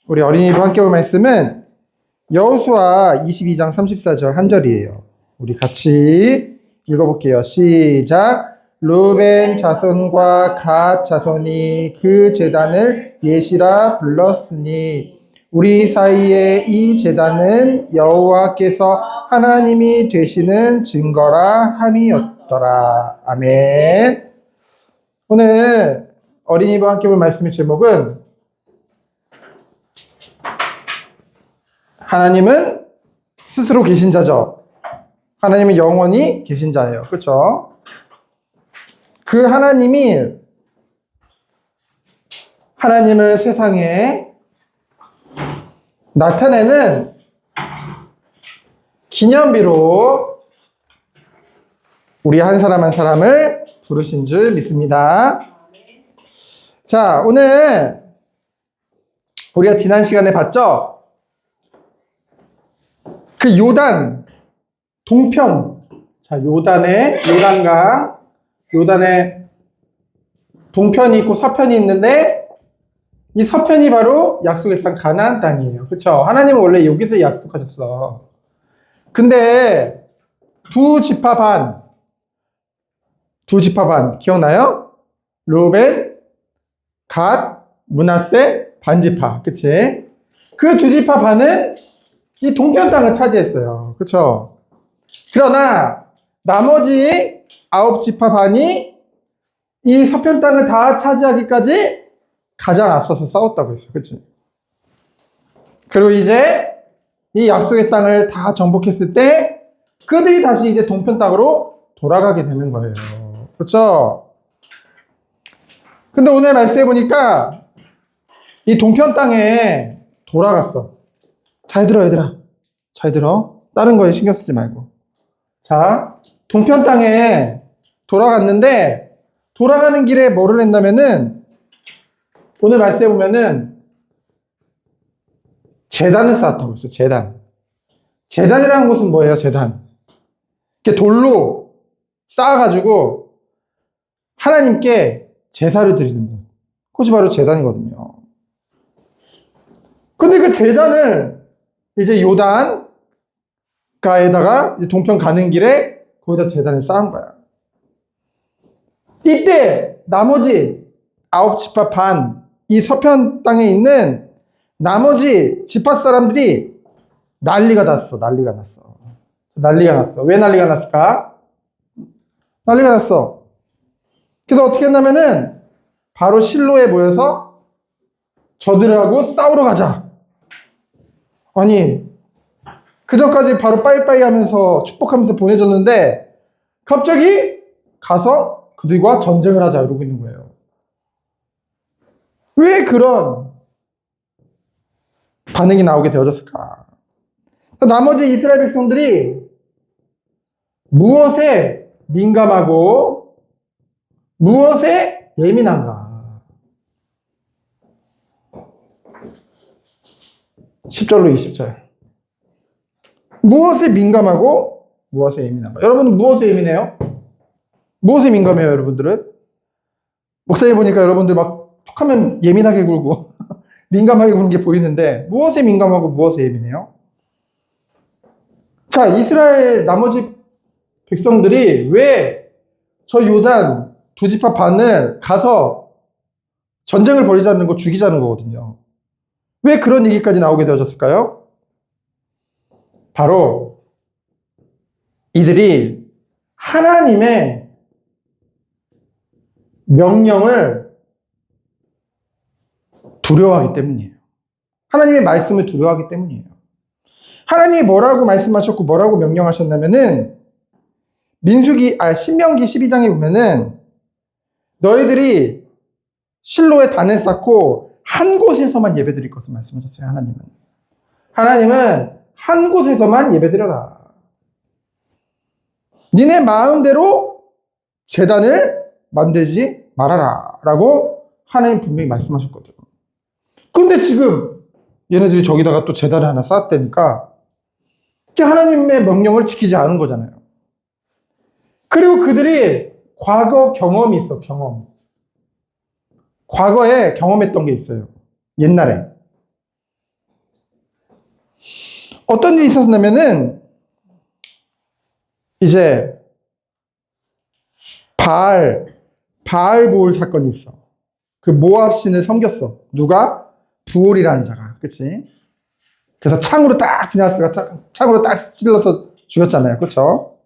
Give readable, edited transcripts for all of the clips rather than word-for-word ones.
우리 어린이와 함께 볼 말씀은 여호수아 22장 34절 한 절이에요. 우리 같이 읽어볼게요. 시작. 루벤 자손과 갓 자손이 그 제단을 예시라 불렀으니 우리 사이에 이 제단은 여호와께서 하나님이 되시는 증거라 함이었더라. 아멘. 오늘 어린이와 함께 볼 말씀의 제목은 하나님은 스스로 계신 자죠. 하나님은 영원히 계신 자예요. 그렇죠? 그 하나님을 세상에 나타내는 기념비로 우리 한 사람 한 사람을 부르신 줄 믿습니다. 자, 오늘 우리가 지난 시간에 봤죠? 그 요단 동편, 자, 요단강, 요단에 동편이 있고 서편이 있는데 이 서편이 바로 약속의 땅 가나안 땅이에요. 그렇죠? 하나님은 원래 여기서 약속하셨어. 근데 두 지파 반 기억나요? 루벤, 갓, 므낫세, 반지파. 그치? 그 두 지파 반은 이 동편 땅을 차지했어요. 그렇죠? 그러나 나머지 9지파 반이 이 서편 땅을 다 차지하기까지 가장 앞서서 싸웠다고 했어요. 그치? 그리고 이제 이 약속의 땅을 다 정복했을 때 그들이 다시 이제 동편 땅으로 돌아가게 되는 거예요. 그렇죠? 근데 오늘 말씀해 보니까 이 동편 땅에 돌아갔어. 잘 들어, 얘들아. 잘 들어. 다른 거에 신경 쓰지 말고. 자, 동편 땅에 돌아갔는데 돌아가는 길에 뭐를 했냐면은 오늘 말씀해 보면은 제단을 쌓았다고 했어요. 제단이라는 곳은 뭐예요? 제단. 이렇게 돌로 쌓아가지고 하나님께 제사를 드리는 것. 그것이 바로 제단이거든요. 근데 그 제단을 이제 요단가에다가 동편 가는 길에 거기다 제단을 쌓은 거야. 이때 나머지 9지파 반, 이 서편 땅에 있는 나머지 지파 사람들이 난리가 났어. 왜 난리가 났을까? 난리가 났어. 그래서 어떻게 했냐면은 바로 실로에 모여서 저들하고 싸우러 가자. 아니, 그전까지 바로 빠이빠이 하면서 축복하면서 보내줬는데 갑자기 가서 그들과 전쟁을 하자 이러고 있는 거예요. 왜 그런 반응이 나오게 되어졌을까? 나머지 이스라엘 백성들이 무엇에 민감하고 무엇에 예민한가? 10절로 20절. 무엇에 민감하고 무엇에 예민한가? 여러분은 무엇에 예민해요? 무엇에 민감해요, 여러분들은? 목사님 보니까 여러분들 막 툭하면 예민하게 굴고 민감하게 구는 게 보이는데 무엇에 민감하고 무엇에 예민해요? 자, 이스라엘 나머지 백성들이 왜 저 요단 두 지파 반을 가서 전쟁을 벌이자는 거, 죽이자는 거거든요. 왜 그런 얘기까지 나오게 되어졌을까요? 바로 이들이 하나님의 명령을 두려워하기 때문이에요. 하나님의 말씀을 두려워하기 때문이에요. 하나님이 뭐라고 말씀하셨고 뭐라고 명령하셨냐면은 신명기 12장에 보면은 너희들이 실로에 단을 쌓고 한 곳에서만 예배드릴 것을 말씀하셨어요. 하나님은 한 곳에서만 예배드려라. 니네 마음대로 제단을 만들지 말아라 라고 하나님 분명히 말씀하셨거든요. 근데 지금 얘네들이 저기다가 또 제단을 하나 쌓았다니까 하나님의 명령을 지키지 않은 거잖아요. 그리고 그들이 과거 경험이 있어, 과거에 경험했던 게 있어요. 옛날에. 어떤 일이 있었냐면은 이제 바알볼 사건이 있어. 그 모압 신을 섬겼어. 누가? 부올이라는 자가. 그치? 그래서 창으로 딱 비나스가 창으로 딱 찔러서 죽였잖아요. 그쵸?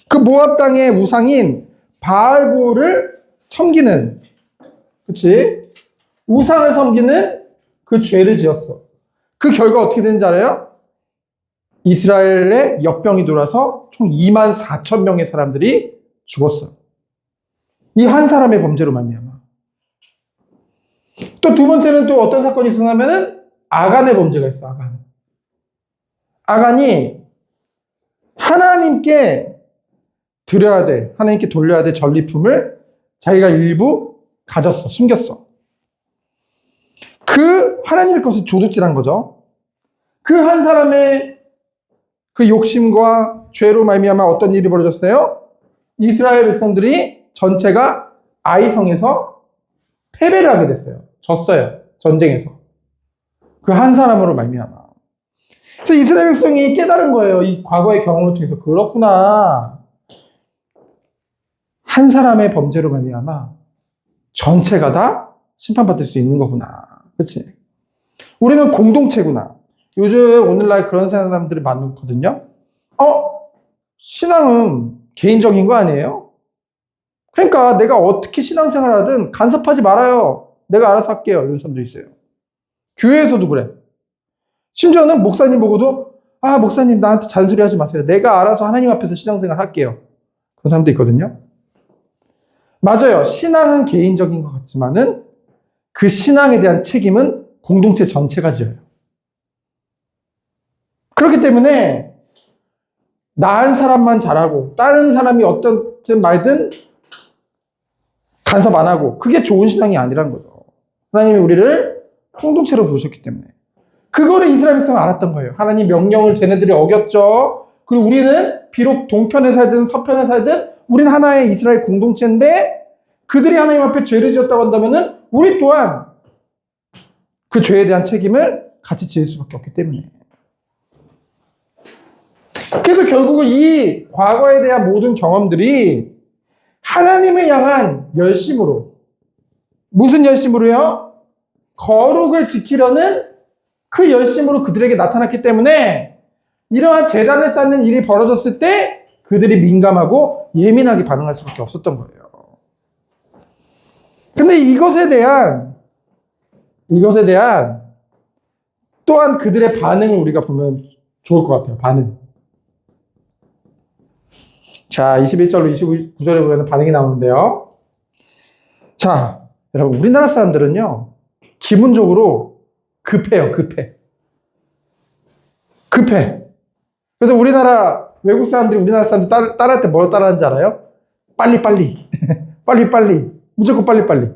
그 모압 땅의 우상인 바알볼을 섬기는, 그치? 우상을 섬기는 그 죄를 지었어. 그 결과 어떻게 되는지 알아요? 이스라엘에 역병이 돌아서 총 2만 4천 명의 사람들이 죽었어. 이 한 사람의 범죄로 말미암아. 또 두 번째는 또 어떤 사건이 있었냐면은 아간의 범죄가 있어. 아간이 하나님께 드려야 돼, 하나님께 돌려야 될 전리품을 자기가 일부 가졌어, 숨겼어. 그 하나님의 것을 도둑질한 거죠. 그 한 사람의 그 욕심과 죄로 말미암아 어떤 일이 벌어졌어요? 이스라엘 백성들이 전체가 아이성에서 패배를 하게 됐어요. 졌어요. 전쟁에서. 그 한 사람으로 말미암아. 그래서 이스라엘 백성이 깨달은 거예요. 이 과거의 경험을 통해서. 그렇구나. 한 사람의 범죄로 말미암아 전체가 다 심판받을 수 있는 거구나. 그렇지? 우리는 공동체구나. 요즘 오늘날 그런 사람들이 많거든요. 신앙은 개인적인 거 아니에요? 그러니까 내가 어떻게 신앙생활 하든 간섭하지 말아요. 내가 알아서 할게요. 이런 사람도 있어요. 교회에서도 그래. 심지어는 목사님 보고도 목사님 나한테 잔소리하지 마세요. 내가 알아서 하나님 앞에서 신앙생활 할게요. 그런 사람도 있거든요. 맞아요. 신앙은 개인적인 것 같지만은 그 신앙에 대한 책임은 공동체 전체가 져요. 그렇기 때문에 나은 사람만 잘하고 다른 사람이 어떻든 말든 간섭 안 하고 그게 좋은 신앙이 아니란 거죠. 하나님이 우리를 공동체로 부르셨기 때문에. 그거를 이스라엘 백성은 알았던 거예요. 하나님 명령을 쟤네들이 어겼죠. 그리고 우리는 비록 동편에 살든 서편에 살든 우리는 하나의 이스라엘 공동체인데 그들이 하나님 앞에 죄를 지었다고 한다면은 우리 또한 그 죄에 대한 책임을 같이 지을 수밖에 없기 때문에. 그래서 결국은 이 과거에 대한 모든 경험들이 하나님을 향한 열심으로, 무슨 열심으로요? 거룩을 지키려는 그 열심으로 그들에게 나타났기 때문에 이러한 제단을 쌓는 일이 벌어졌을 때 그들이 민감하고 예민하게 반응할 수밖에 없었던 거예요. 근데 이것에 대한 또한 그들의 반응을 우리가 보면 좋을 것 같아요. 반응. 자, 21절로 29절에 보면 반응이 나오는데요. 자, 여러분, 우리나라 사람들은요, 기본적으로 급해요, 급해. 그래서 외국 사람들이 우리나라 사람들 따라할 때 뭘 따라하는지 알아요? 빨리빨리. 빨리빨리. 무조건 빨리빨리.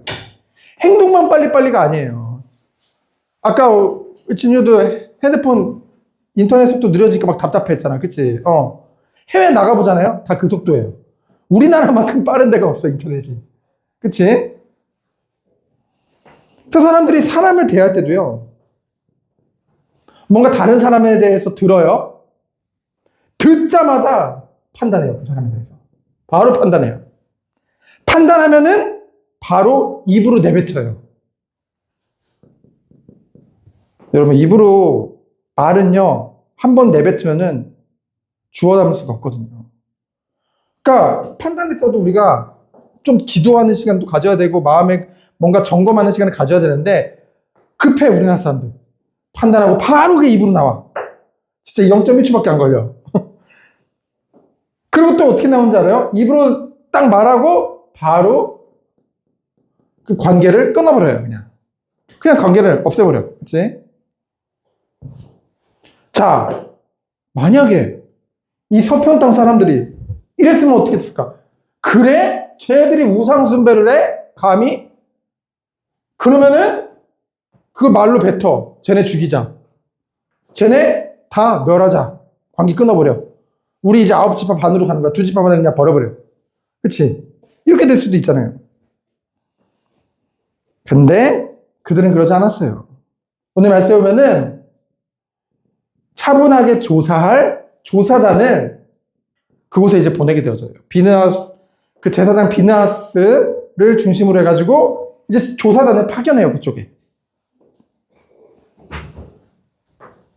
행동만 빨리빨리가 아니에요. 아까 진유도 핸드폰 인터넷 속도 느려지니까 막 답답했잖아. 그치? 해외 나가보잖아요. 다 그 속도예요. 우리나라만큼 빠른 데가 없어, 인터넷이. 그치? 그 사람들이 사람을 대할 때도요, 뭔가 다른 사람에 대해서 들어요. 듣자마자 판단해요. 그 사람에 대해서. 바로 판단해요. 판단하면은 바로 입으로 내뱉어요. 여러분, 입으로 말은요, 한 번 내뱉으면은 주워 담을 수가 없거든요. 그러니까 판단했어도 우리가 좀 기도하는 시간도 가져야 되고 마음에 뭔가 점검하는 시간을 가져야 되는데 급해, 우리나라 사람들. 판단하고 바로 그게 입으로 나와. 진짜 0.1초밖에 안 걸려. 그리고 또 어떻게 나오는지 알아요? 입으로 딱 말하고 바로 그 관계를 끊어버려요. 그냥 관계를 없애버려요. 그치? 자, 만약에 이 서편 땅 사람들이 이랬으면 어떻게 됐을까? 그래? 쟤들이 우상 숭배를 해? 감히? 그러면은 그 말로 뱉어. 쟤네 죽이자. 쟤네 다 멸하자. 관계 끊어버려. 우리 이제 9지파 반으로 가는 거야. 2지파만 그냥 버려버려. 그치? 이렇게 될 수도 있잖아요. 근데 그들은 그러지 않았어요. 오늘 말씀에 보면은 차분하게 조사할 조사단을 그곳에 이제 보내게 되어져요. 비느하스, 그 제사장 비느하스를 중심으로 해가지고 이제 조사단을 파견해요, 그쪽에.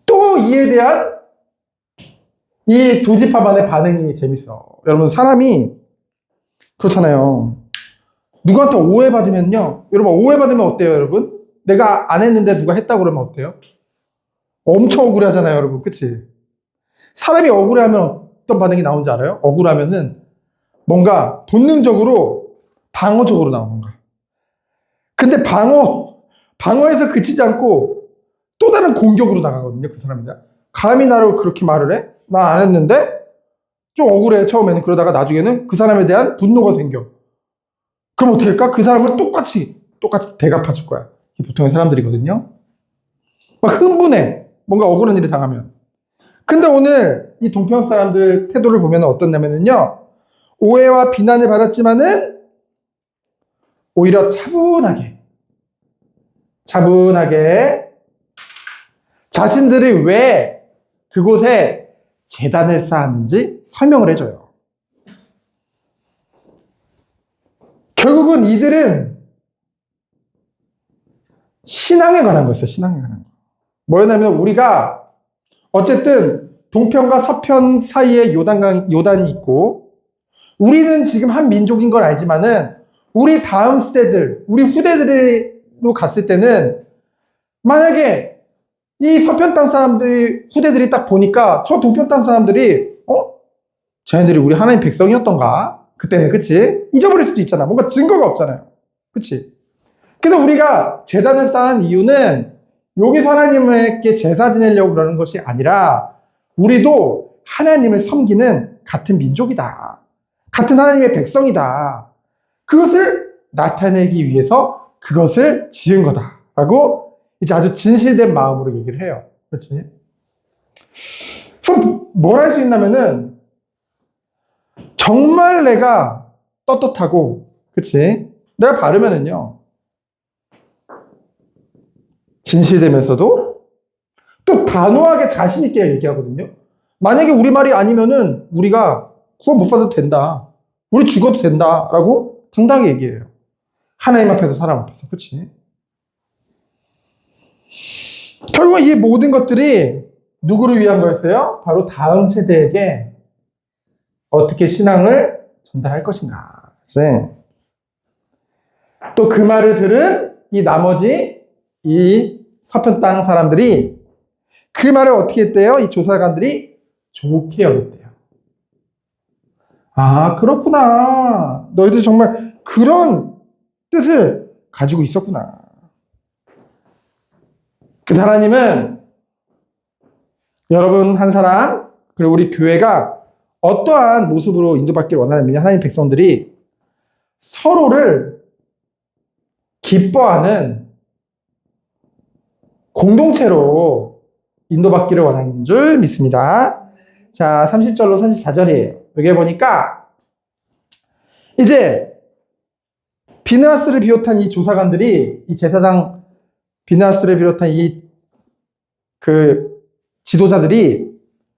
또 이에 대한 이 두 지파만의 반응이 재밌어. 여러분, 사람이 그렇잖아요. 누구한테 오해받으면요. 여러분, 오해받으면 어때요, 여러분? 내가 안 했는데 누가 했다고 그러면 어때요? 엄청 억울하잖아요, 여러분. 그치? 사람이 억울해하면 어떤 반응이 나오는지 알아요? 억울하면은 뭔가 본능적으로 방어적으로 나오는 거야. 근데 방어에서 그치지 않고 또 다른 공격으로 나가거든요, 그 사람이. 감히 나를 그렇게 말을 해? 나 안 했는데? 좀 억울해, 처음에는. 그러다가 나중에는 그 사람에 대한 분노가 생겨. 그럼 어떻게 할까? 그 사람을 똑같이 대갚아 줄 거야. 이게 보통의 사람들이거든요. 막 흥분해. 뭔가 억울한 일이 당하면. 근데 오늘 이 동평 사람들 태도를 보면 어떻냐면요. 오해와 비난을 받았지만은 오히려 차분하게 자신들이 왜 그곳에 제단을 쌓았는지 설명을 해줘요. 결국은 이들은 신앙에 관한 거였어요. 신앙에 관한 거. 뭐였냐면 우리가 어쨌든 동편과 서편 사이에 요단이 있고 우리는 지금 한 민족인 걸 알지만은 우리 다음 세대들, 우리 후대들로 갔을 때는 만약에 이 서편 땅 사람들이 후대들이 딱 보니까 저 동편 땅 사람들이 쟤네들이 우리 하나님 백성이었던가? 그때는 그치? 잊어버릴 수도 있잖아. 뭔가 증거가 없잖아요. 그치? 그래서 우리가 제단을 쌓은 이유는 여기서 하나님께 제사 지내려고 그러는 것이 아니라 우리도 하나님을 섬기는 같은 민족이다. 같은 하나님의 백성이다. 그것을 나타내기 위해서 그것을 지은 거다. 라고 이제 아주 진실된 마음으로 얘기를 해요. 그렇지? 그럼 뭘 할 수 있냐면은 정말 내가 떳떳하고 그치? 내가 바르면은요 진실되면서도 또 단호하게 자신 있게 얘기하거든요. 만약에 우리 말이 아니면은 우리가 구원 못 받아도 된다. 우리 죽어도 된다. 라고 당당하게 얘기해요. 하나님 앞에서 사람 앞에서. 그치? 결국 이 모든 것들이 누구를 위한 거였어요? 바로 다음 세대에게 어떻게 신앙을 전달할 것인가. 또 그 말을 들은 이 나머지 이 서편 땅 사람들이 그 말을 어떻게 했대요? 이 조사관들이 좋게 여겼대요. 아, 그렇구나. 너희들 정말 그런 뜻을 가지고 있었구나. 그 하나님은 여러분 한 사람, 그리고 우리 교회가 어떠한 모습으로 인도받기를 원하냐면 하나님 백성들이 서로를 기뻐하는 공동체로 인도받기를 원하는 줄 믿습니다. 자, 30절로 34절이에요. 여기 보니까 이제 비느하스를 비롯한 이 조사관들이 이 제사장 비느하스를 비롯한 이 그 지도자들이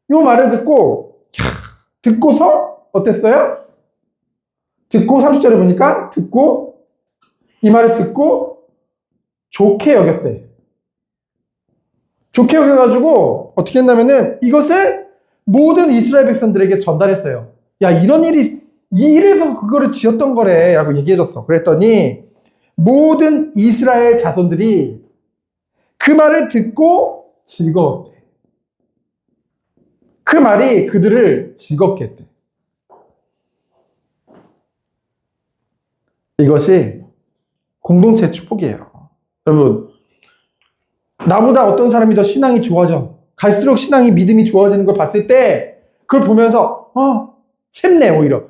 이 말을 듣고서 어땠어요? 듣고 30절에 보니까 듣고 이 말을 듣고 좋게 여겼대. 좋게 여겨가지고 어떻게 했냐면은 이것을 모든 이스라엘 백성들에게 전달했어요. 야, 이런 일이 이래서 그거를 지었던 거래 라고 얘기해줬어. 그랬더니 모든 이스라엘 자손들이 그 말을 듣고 즐거웠대. 그 말이 그들을 즐겁게 했대. 이것이 공동체의 축복이에요. 여러분, 나보다 어떤 사람이 더 신앙이 좋아져. 갈수록 신앙이 믿음이 좋아지는 걸 봤을 때 그걸 보면서 샘내 오히려.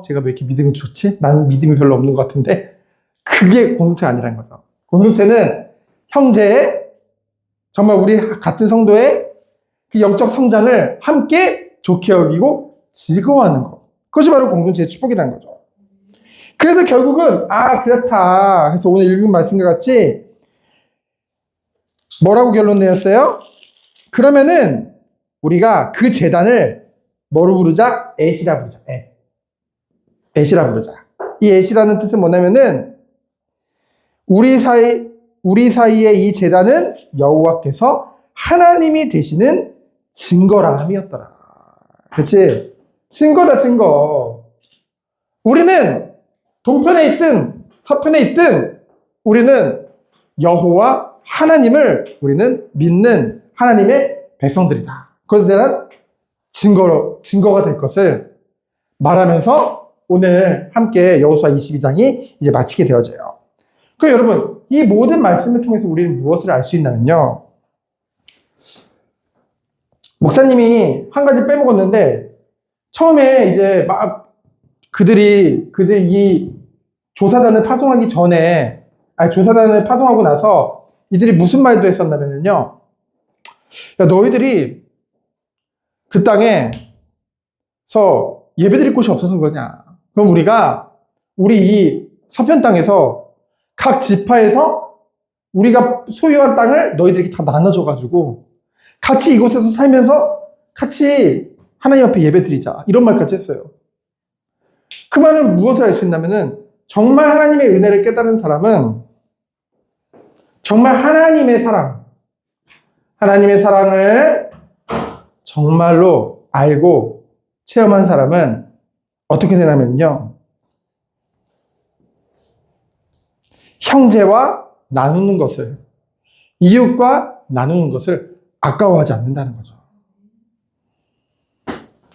제가 왜 이렇게 믿음이 좋지? 나는 믿음이 별로 없는 것 같은데. 그게 공동체가 아니라는 거죠. 공동체는 형제의 정말 우리 같은 성도의 그 영적 성장을 함께 좋게 여기고 즐거워하는 것. 그것이 바로 공동체의 축복이라는 거죠. 그래서 결국은 그렇다 해서 오늘 읽은 말씀과 같이 뭐라고 결론 내렸어요? 그러면은 우리가 그 제단을 뭐로 부르자? 엣이라 부르자. 엣이라 부르자. 이 엣이라는 뜻은 뭐냐면은 우리 사이에 이 제단은 여호와께서 하나님이 되시는 증거라 함이었더라. 그렇지? 증거다, 증거. 우리는 동편에 있든 서편에 있든 우리는 여호와 하나님을 우리는 믿는 하나님의 백성들이다. 그것에 대한 증거가 될 것을 말하면서 오늘 함께 여호수아 22장이 이제 마치게 되어져요. 그럼 여러분, 이 모든 말씀을 통해서 우리는 무엇을 알 수 있냐면요. 목사님이 한 가지 빼먹었는데, 처음에 이제 막 그들이 이 조사단을 파송하기 전에, 조사단을 파송하고 나서 이들이 무슨 말도 했었냐면요. 야, 너희들이 그 땅에서 예배드릴 곳이 없어서 그러냐. 그럼 우리 이 서편 땅에서 각 지파에서 우리가 소유한 땅을 너희들에게 다 나눠줘가지고 같이 이곳에서 살면서 같이 하나님 앞에 예배드리자. 이런 말까지 했어요. 그 말은 무엇을 알 수 있냐면은 정말 하나님의 은혜를 깨달은 사람은 정말 하나님의 사랑을 정말로 알고 체험한 사람은 어떻게 되냐면요. 형제와 나누는 것을, 이웃과 나누는 것을 아까워하지 않는다는 거죠.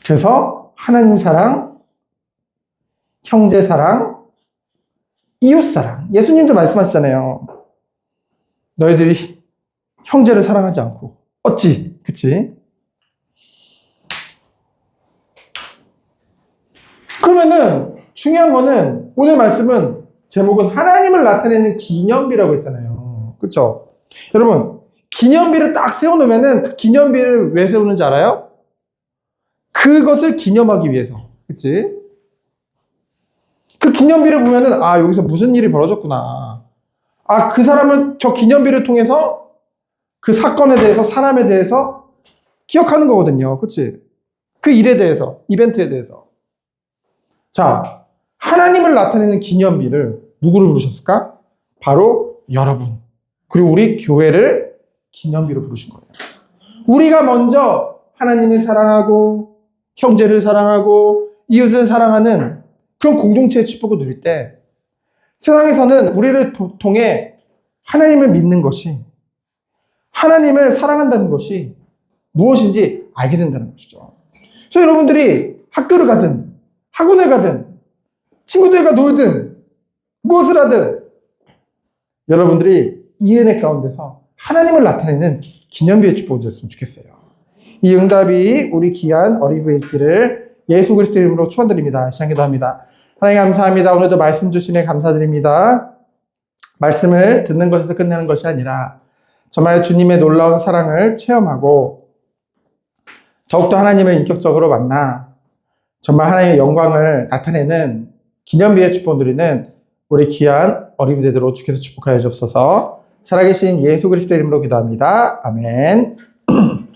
그래서 하나님 사랑, 형제 사랑, 이웃 사랑. 예수님도 말씀하시잖아요. 너희들이 형제를 사랑하지 않고 어찌, 그치? 그러면은 중요한 거는 오늘 말씀은 제목은 하나님을 나타내는 기념비라고 했잖아요. 그쵸? 여러분, 기념비를 딱 세워놓으면은 그 기념비를 왜 세우는지 알아요? 그것을 기념하기 위해서. 그치? 그 기념비를 보면은, 아, 여기서 무슨 일이 벌어졌구나. 아, 그 사람은 저 기념비를 통해서 그 사건에 대해서, 사람에 대해서 기억하는 거거든요. 그치? 그 일에 대해서, 이벤트에 대해서. 자, 하나님을 나타내는 기념비를 누구를 부르셨을까? 바로 여러분. 그리고 우리 교회를 기념비로 부르신 거예요. 우리가 먼저 하나님을 사랑하고, 형제를 사랑하고, 이웃을 사랑하는 그런 공동체의 축복을 누릴 때, 세상에서는 우리를 통해 하나님을 믿는 것이, 하나님을 사랑한다는 것이 무엇인지 알게 된다는 것이죠. 그래서 여러분들이 학교를 가든, 학원을 가든, 친구들과 놀든, 무엇을 하든, 여러분들이 이 은혜 가운데서 하나님을 나타내는 기념비의 축복을 줬으면 좋겠어요. 이 응답이 우리 귀한 어린이의 있기를 예수 그리스도 이름으로 축원드립니다. 시작하기도 합니다. 하나님 감사합니다. 오늘도 말씀 주심에 감사드립니다. 말씀을 듣는 것에서 끝내는 것이 아니라 정말 주님의 놀라운 사랑을 체험하고 더욱더 하나님을 인격적으로 만나 정말 하나님의 영광을 나타내는 기념비의 축복 누리는 우리 귀한 어린이 되도록 주께서 축복하여 주옵소서. 살아계신 예수 그리스도 이름으로 기도합니다. 아멘.